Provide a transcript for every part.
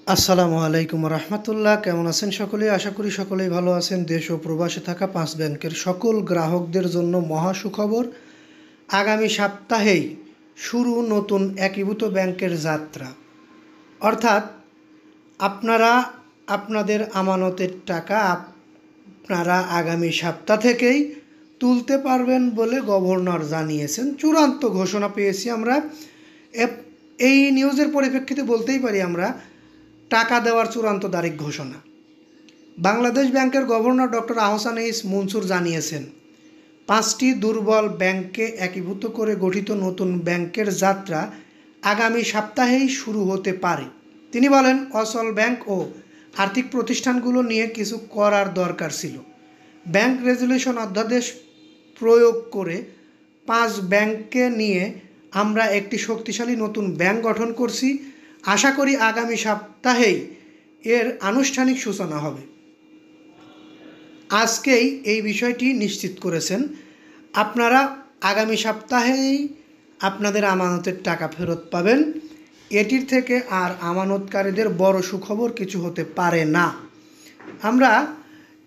আসসালামু আলাইকুম রহমতুল্লাহ। কেমন আছেন সকলেই? আশা করি সকলেই ভালো আছেন। দেশ ও প্রবাসে থাকা 5 ব্যাংকের সকল গ্রাহকদের জন্য মহা সুখবর। আগামী সপ্তাহেই শুরু নতুন একীভূত ব্যাংকের যাত্রা। অর্থাৎ আপনারা আপনাদের আমানতের টাকা আপনারা আগামী সপ্তাহ থেকেই তুলতে পারবেন বলে গভর্নর জানিয়েছেন। চূড়ান্ত ঘোষণা পেয়েছি আমরা। এই নিউজের পরিপ্রেক্ষিতে বলতেই পারি আমরা টাকা দেওয়ার চূড়ান্ত তারিখ ঘোষণা। বাংলাদেশ ব্যাংকের governor doctor Ahsan H Mansur জানিয়েছেন, 5টি দুর্বল ব্যাংককে একীভূত করে গঠিত নতুন ব্যাংকের যাত্রা আগামী সপ্তাহেই শুরু হতে পারে। তিনি বলেন, অচল ব্যাংক ও আর্থিক প্রতিষ্ঠানগুলো নিয়ে কিছু করার দরকার ছিল। ব্যাংক রেজুলেশন অধ্যাদেশ প্রয়োগ করে 5 ব্যাংককে নিয়ে আমরা একটি শক্তিশালী নতুন ব্যাংক গঠন করছি। আশা করি আগামী সপ্তাহেই এর আনুষ্ঠানিক সূচনা হবে। আজকেই এই বিষয়টি নিশ্চিত করেছেন। আপনারা আগামী সপ্তাহেই আপনাদের আমানতের টাকা ফেরত পাবেন। এটির থেকে আর আমানতকারীদের বড় সুখবর কিছু হতে পারে না। আমরা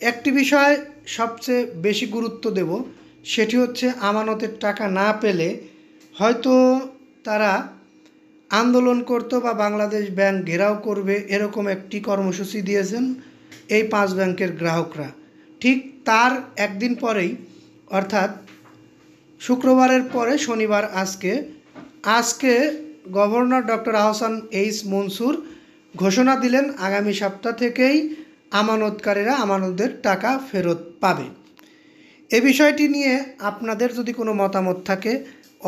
একটি বিষয় সবচেয়ে বেশি গুরুত্ব দেব, সেটি হচ্ছে আমানতের টাকা না পেলে হয়তো তারা আন্দোলন করতো বা বাংলাদেশ ব্যাংক ঘেরাও করবে, এরকম একটি কর্মসূচি দিয়েছেন এই 5 ব্যাংকের গ্রাহকরা। ঠিক তার একদিন পরেই, অর্থাৎ শুক্রবারের পরে শনিবার আজকে governor doctor Ahsan H Mansur ঘোষণা দিলেন, আগামী সপ্তাহ থেকেই আমানতকারীরা আমানতের টাকা ফেরত পাবে। এ বিষয়টি নিয়ে আপনাদের যদি কোনো মতামত থাকে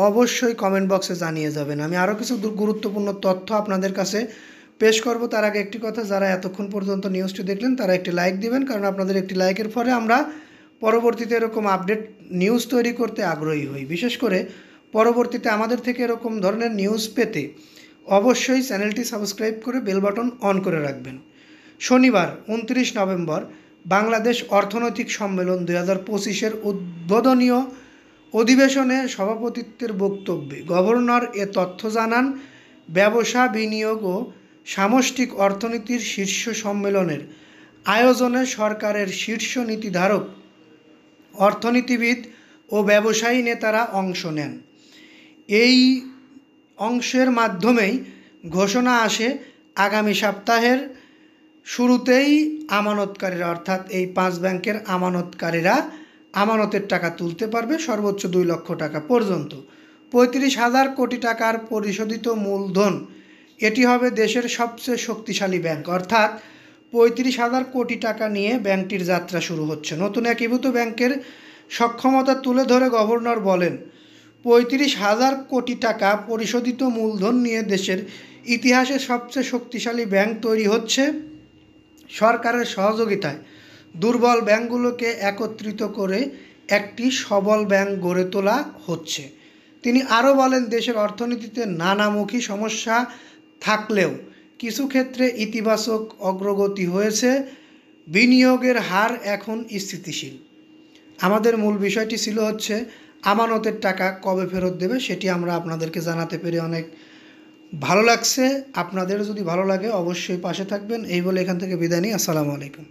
অবশ্যই কমেন্ট বক্সে জানিয়ে যাবেন। আমি আরও কিছু গুরুত্বপূর্ণ তথ্য আপনাদের কাছে পেশ করব। তার আগে একটি কথা, যারা এতক্ষণ পর্যন্ত নিউজটি দেখলেন তারা একটি লাইক দিবেন, কারণ আপনাদের একটি লাইকের ফলে আমরা পরবর্তীতে এরকম আপডেট নিউজ তৈরি করতে আগ্রহী হই। বিশেষ করে পরবর্তীতে আমাদের থেকে এরকম ধরনের নিউজ পেতে অবশ্যই চ্যানেলটি সাবস্ক্রাইব করে বেল বাটন অন করে রাখবেন। শনিবার 29 নভেম্বর বাংলাদেশ অর্থনৈতিক সম্মেলন 2025-এর উদ্বোধনীয় অধিবেশনে সভাপতিত্বের বক্তব্যে গভর্নর এ তথ্য জানান। ব্যবসা, বিনিয়োগ ও সামষ্টিক অর্থনীতির শীর্ষ সম্মেলনের আয়োজনে সরকারের শীর্ষ নীতিধারক, অর্থনীতিবিদ ও ব্যবসায়ী নেতারা অংশ নেন। এই অংশের মাধ্যমেই ঘোষণা আসে আগামী সপ্তাহের শুরুতেই আমানতকারীরা, অর্থাৎ এই 5 ব্যাংকের আমানতকারীরা আমানতের টাকা তুলতে পারবে সর্বোচ্চ 2 লক্ষ টাকা পর্যন্ত। 35,000 কোটি টাকার পরিশোধিত মূলধন। এটি হবে দেশের সবচেয়ে শক্তিশালী ব্যাংক। অর্থাৎ 35,000 কোটি টাকা নিয়ে ব্যাংকটির যাত্রা শুরু হচ্ছে। নতুন একীভূত ব্যাংকের সক্ষমতা তুলে ধরে গভর্নর বলেন, 35,000 কোটি টাকা পরিশোধিত মূলধন নিয়ে দেশের ইতিহাসে সবচেয়ে শক্তিশালী ব্যাংক তৈরি হচ্ছে। সরকারের সহযোগিতায় দুর্বল ব্যাংকগুলোকে একত্রিত করে একটি সবল ব্যাংক গড়ে তোলা হচ্ছে। তিনি আরও বলেন, দেশের অর্থনীতিতে নানামুখী সমস্যা থাকলেও কিছু ক্ষেত্রে ইতিবাচক অগ্রগতি হয়েছে। বিনিয়োগের হার এখন স্থিতিশীল। আমাদের মূল বিষয়টি ছিল হচ্ছে আমানতের টাকা কবে ফেরত দেবে, সেটি আমরা আপনাদেরকে জানাতে পেরে অনেক ভালো লাগছে। আপনাদেরও যদি ভালো লাগে অবশ্যই পাশে থাকবেন। এই বলে এখান থেকে বিদায় নিই। আসসালামু আলাইকুম।